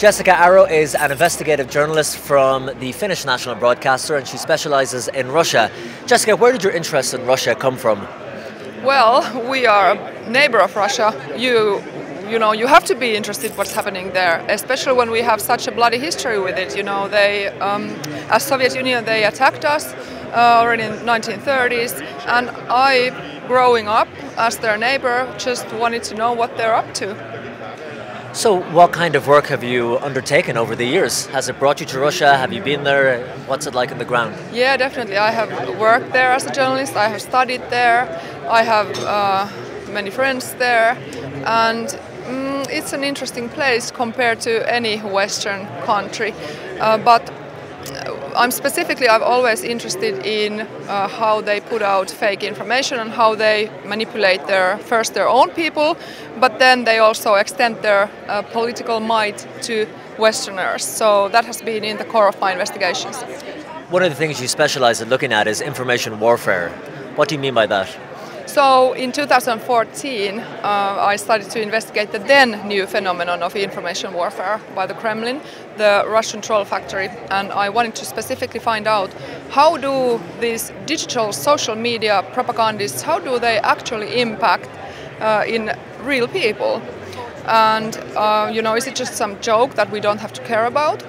Jessica Arrow is an investigative journalist from the Finnish national broadcaster, and she specialises in Russia. Jessica, where did your interest in Russia come from? Well, we are a neighbor of Russia. You have to be interested what's happening there, especially when we have such a bloody history with it. As Soviet Union, they attacked us already in 1930s, and I, growing up as their neighbor, just wanted to know what they're up to. So what kind of work have you undertaken over the years? Has it brought you to Russia? Have you been there? What's it like on the ground? Yeah, definitely. I have worked there as a journalist. I have studied there. I have many friends there. And it's an interesting place compared to any Western country. But I've always interested in how they put out fake information and how they manipulate their own people, but then they also extend their political might to Westerners. So that has been in the core of my investigations. One of the things you specialise in looking at is information warfare. What do you mean by that? So in 2014, I started to investigate the then new phenomenon of information warfare by the Kremlin, the Russian troll factory, and I wanted to specifically find out how do these digital social media propagandists, how do they actually impact in real people? And is it just some joke that we don't have to care about,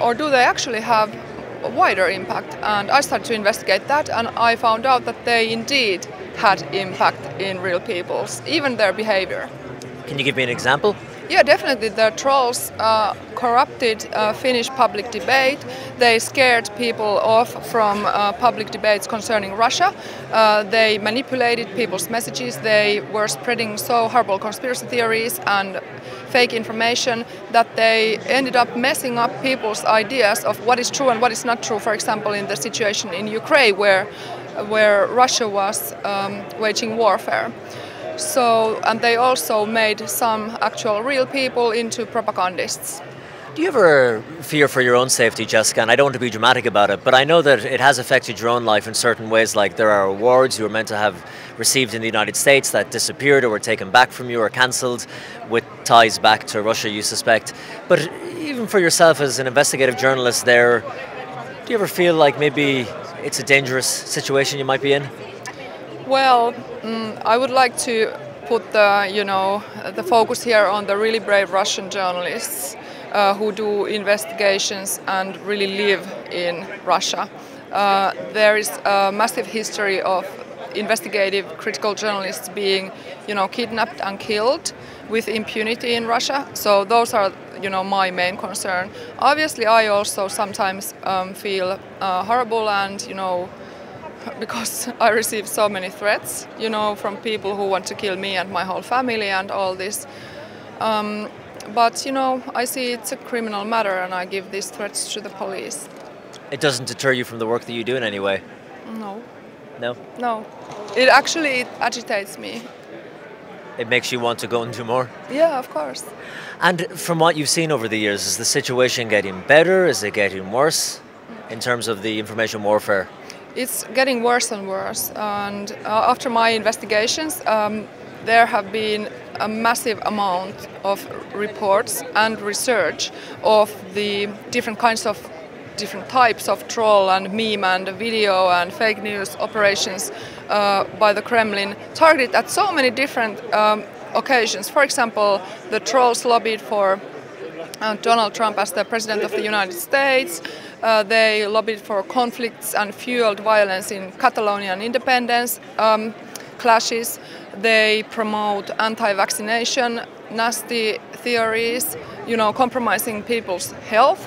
or do they actually have a wider impact? And I started to investigate that, and I found out that they indeed had impact in real people's, even their behavior. Can you give me an example? Yeah, definitely. The trolls corrupted Finnish public debate. They scared people off from public debates concerning Russia. They manipulated people's messages. They were spreading so horrible conspiracy theories and fake information that they ended up messing up people's ideas of what is true and what is not true. For example, in the situation in Ukraine where Russia was waging warfare. And they also made some actual real people into propagandists. Do you ever fear for your own safety, Jessica? And I don't want to be dramatic about it, but I know that it has affected your own life in certain ways, like there are awards you were meant to have received in the United States that disappeared or were taken back from you or cancelled with ties back to Russia, you suspect. But even for yourself as an investigative journalist there, do you ever feel like maybe it's a dangerous situation you might be in? Well, I would like to put the focus here on the really brave Russian journalists who do investigations and really live in Russia. There is a massive history of investigative critical journalists being, kidnapped and killed with impunity in Russia. So those are, my main concern. Obviously, I also sometimes feel horrible and, because I receive so many threats, from people who want to kill me and my whole family and all this. But, I see it's a criminal matter and I give these threats to the police. It doesn't deter you from the work that you do in any way? No. No? No. It agitates me. It makes you want to go and do more? Yeah, of course. And from what you've seen over the years, is the situation getting better? Is it getting worse in terms of the information warfare? It's getting worse and worse. And after my investigations, there have been a massive amount of reports and research of the different types of troll and meme and video and fake news operations by the Kremlin, targeted at so many different occasions. For example, the trolls lobbied for Donald Trump as the President of the United States. They lobbied for conflicts and fueled violence in Catalonian independence clashes. They promote anti-vaccination, nasty theories, compromising people's health.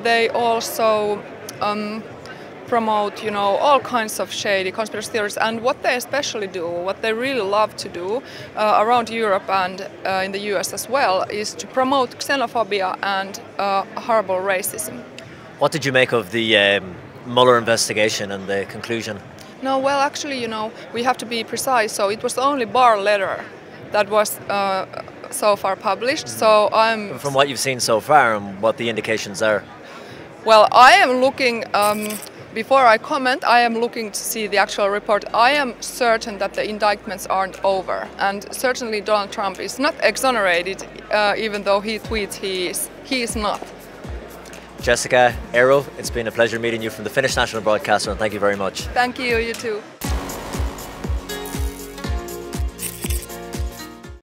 They also promote, all kinds of shady conspiracy theories. And what they especially do, what they really love to do around Europe and in the US as well, is to promote xenophobia and horrible racism. What did you make of the Mueller investigation and the conclusion? No, well, actually, we have to be precise. So it was only Barr letter that was so far published. So From what you've seen so far and what the indications are? Well, I am looking before I comment, I am looking to see the actual report. I am certain that the indictments aren't over, and certainly Donald Trump is not exonerated, even though he tweets he is. He is not. Jessica, Eero, it's been a pleasure meeting you from the Finnish National Broadcaster, and thank you very much. Thank you, you too.